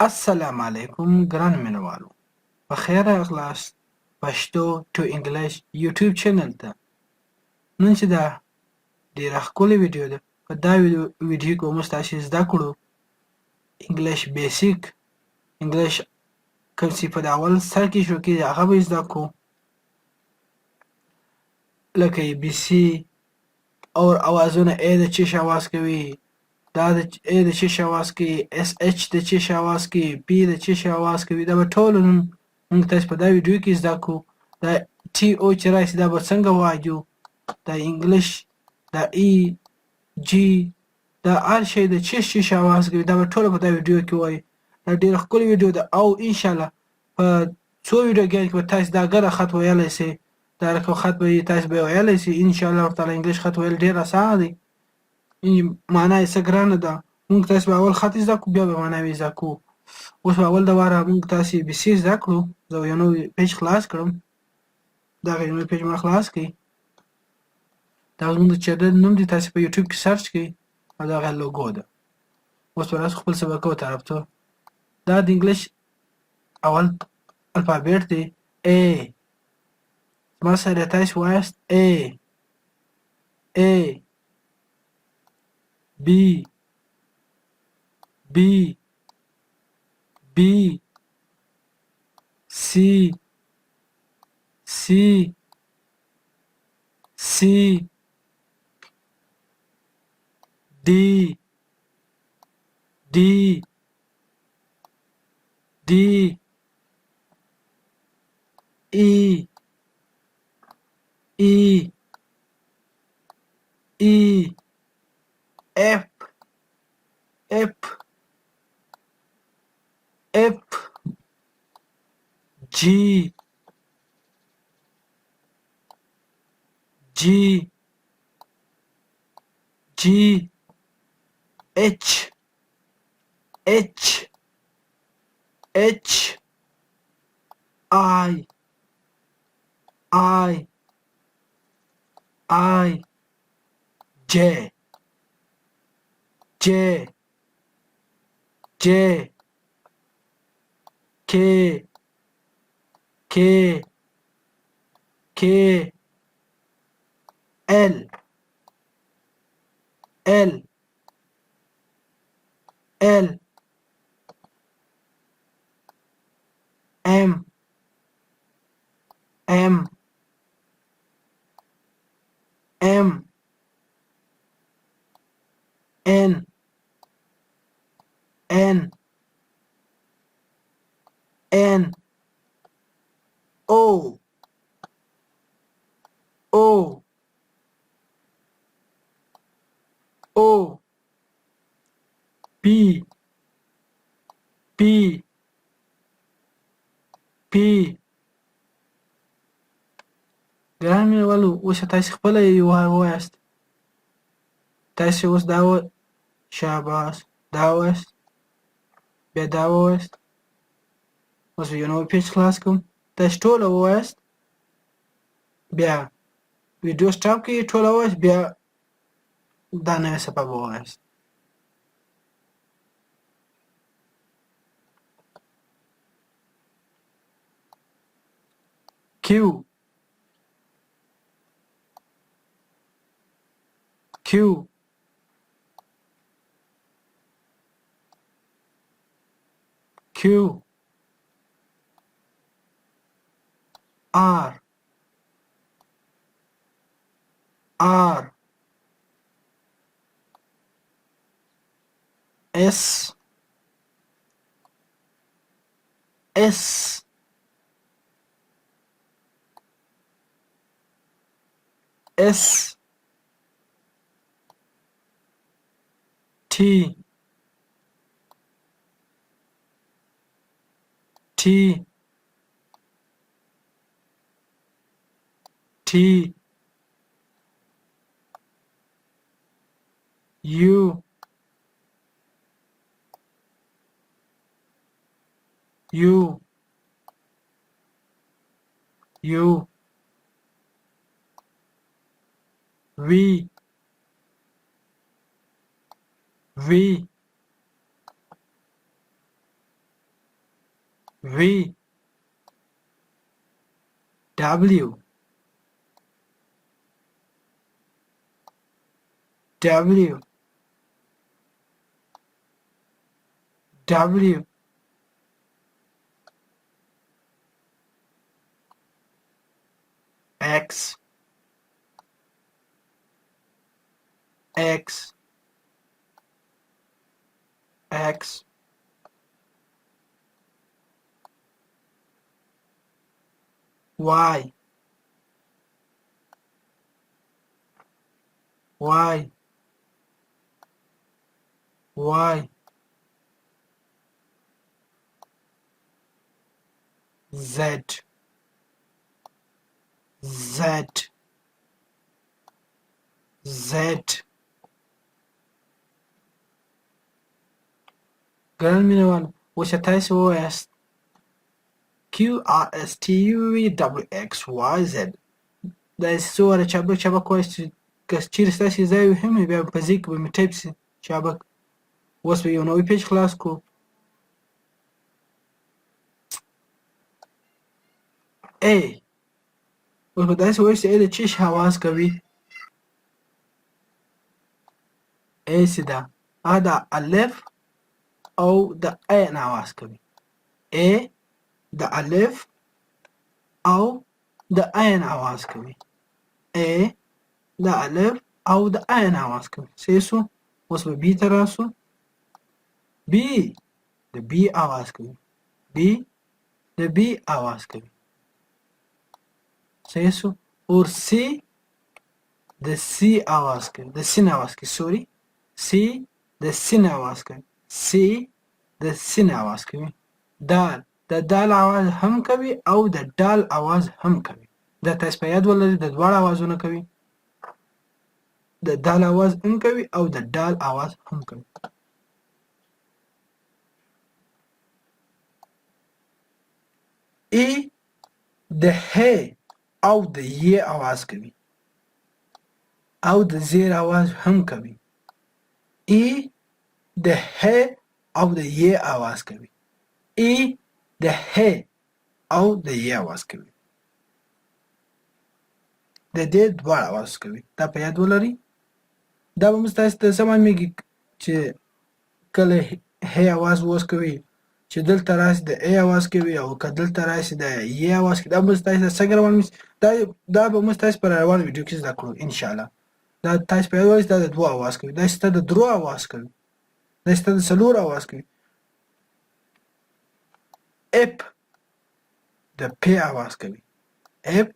السلام علیکم ګران مینوالو په خیر راغلاست پښتو ټو انګلیش یوټیوب چینل ته نن چې دا ډیره ښکلې ویډیو ده په دا ویډیو کې موږ تاسو زده کړو انګلیش بیسیک انګلیش کوم چې په اول سر کې شو کې هغه به زده کو لکه ای بی سی اور اوازونه ا د چی شواز کوي دا د ا د چی شواز کوي اس اچ د چی شواز کوي پی د چی شواز کوي دا به ټول موږ تاسو په دا ویډیو کې زده کو دا ټي او چې راشي دا به څنګه وایو دا انګلیش دا ای جی دا هر شی د چی شواز کوي دا به ټول په دا ویډیو کې وایي دا ډېر ښکلی ویډیو ده او ان شاء الله په څو ویډیوګانو کې تاسو دا ګره خط ویلی سئ دا رقم خط به تاسو به ویلی سئ ان شاء الله تعالی انګلیش خط ویل ډېر اسانه دی معنا یې څه ګرانه ده موږ تاسو به اول خط زده کړو بیا به معنا یې زده کړو اوس به اول د واره موږ تاسو بي سي زده کړو زه یو نوی پیج خلاص کړم دغه نوی پیج ما خلاص کړئ دا زموږ د چینل نوم دی تاسو په یوټیوب کې سرچ کړئ او دغه لوګو ده اوس به تاسو خپل سبق طرف ته دا د انګلیش اول الفابet دی A ما سره تاسو وایست A A B B B C C C D D D E E E F F F G G G H H H I J J J K K K L L L M M M N N N O O O P P P ګران مینوالو اوس تاسو خپله یې ووایاست تاسو اوس دا شاباس دا ووایاست بیا دا ووایاست اوس یو نوی پیج خلاص کوم تاسو ټوله ووایاست بیا ویډیو سټاپ کړئ ټوله ووایاست بیا دا نوې صفحه به ووایاست Q Q Q R R S S S T T T U U U V V V W W W X X X Y Y Y Z Z Z ګران مینوال اوس تاسو ووایاست QRSTUVWXYZ داسې څو واره چابک چابک وایاست چې که چیرې ستاسې ځای وي هم بیا په ځای کې به مې ټایپ شي چابک. اوس به یو نوی پیج خلاص کړو. A اوس به داسې وایو چې A د چی شي آواز کوي. A چې ده هغه د الف او د عین آواز کوي. A د الف او د عین آواز کوي. A د الف او د عین آواز کوي. صحیح شو. اوس به B ته راسو. B د B آواز کوي. B د B آواز کوي. صحیح شو. اور C د C آواز کوي. د سین آواز کوي. سوري. C د سین آواز کوي. C د سین آواز کوي. دال د دال آواز هم کوي او د دال آواز هم کوي. دا تاسو په یاد ولرئ د دواړو آوازونه کوي. د دال آواز هم کوي او د دال آواز هم کوي. ای د ه او د ی آواز کوي او د زیر آواز هم کوي. ای د ه او د ی آواز کوي. ای د ه او د ی آواز کوي. د دې دواړه آواز کوي. دا په یاد ولرئ. دا به موږ تاسو ته څه معلومیږي چې کله ه آواز ووس کوي چې دلته راسي د ای آواز کوي او که دلته راسي د ی آواز کوي. دا موږ تاسو ته څنګه معلومیږي. دا به موږ تاسو په روانه ویډیو کې زده کړو ان شاء الله. دا تاسو په یاد ولرئ دا د دوه آواز کوي. دا ست د درو آواز کوي. دا ست د څلور آواز کوي. اپ د پ آواز کوي. اپ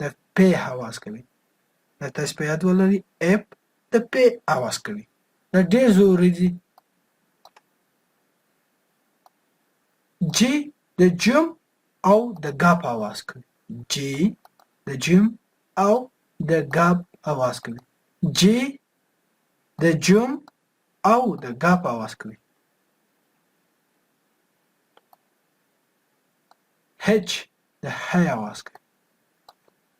د پ آواز کوي. دا تاسو په یاد ولرئ اپ د پ آواز کوي. دا ډېر ضروري دي. جی د جم او د ګاپ آواز کوي. جی د جم او د ګاپ آواز کوي. جی د جم او د ګاپ آواز کوي. هچ د ح آواز کوي.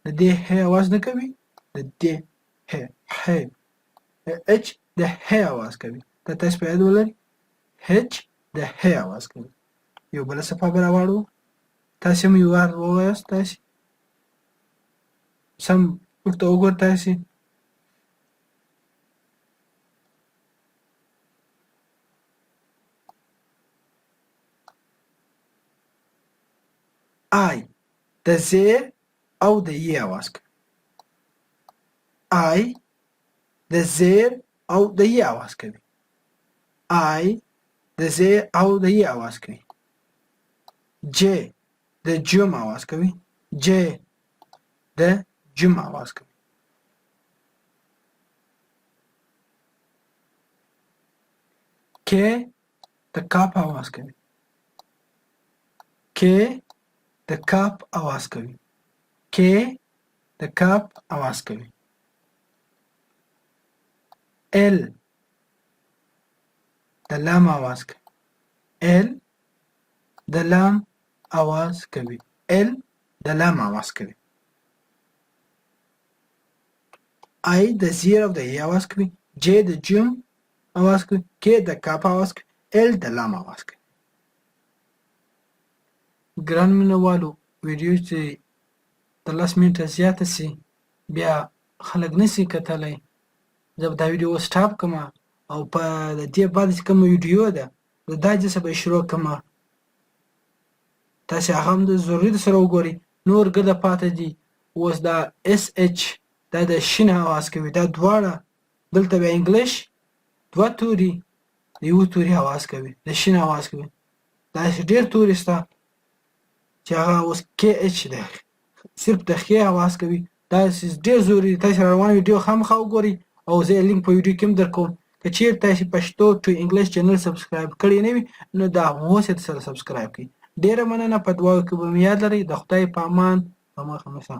د دې ح آواز نه کوي. د دې ح ح هچ د ح آواز کوي. دا تاسو په یاد ولرئ هچ د ح آواز کوي. یو بل صفحه به راوړو. تاسو هم یو وار ووایاست. تاسو سم ورته وګورئ. تاسو آی د زیر او د ی آواز کوي. آی د زیر او د ی آواز کوي. آی د زیر او د ی آواز کوي. جے د جم آواز کوي. جے د جم آواز کوي. کے د کاپ آواز کوي. کے د کاپ آواز کوي. کے د کاپ آواز کوي. ال د لام آواز کوي. ال د لام آواز کوي. ال د لام آواز کوي. آی د زیر او د ی آواز کوي. جے د جم آواز کوي. کے د کاپ آواز کوي. ال د لام آواز کوي. ګران مینهوالو ویډیو چې د 10 منټه زیاته سي بیا خلک نسي کتلی زه به دا ویډیو اوس سټاپ کړم او په د دې بعد چې کومه ویډیو ده د دا څخه به شروع کړم تاسې هغه هم ضروري سره وګورئ نور ګرده پاتې دي اوس دا اس اچ دا د شین اواز کوي دا دواړه دلته به انګلیش دوه توري د یو توري اواز کوي د شین اواز کوي داسې ډېر توري شته چې هغه اوس کې اچ دی صرف د خې اواز کوي دا ډېر ضروري دی تاسې روانه ویډیو خامخا وګورئ او زه لینک په ویډیو کې هم درکوم که چیرې تاسې پښتو ټو انګلیش چینل سبسکرایب کړی نه وي نو دا اوس یې سره سبسکرایب کړئ ډېره مننه په دعاو کې به مې یاد لرئ د خدای په امان په مخه مو شه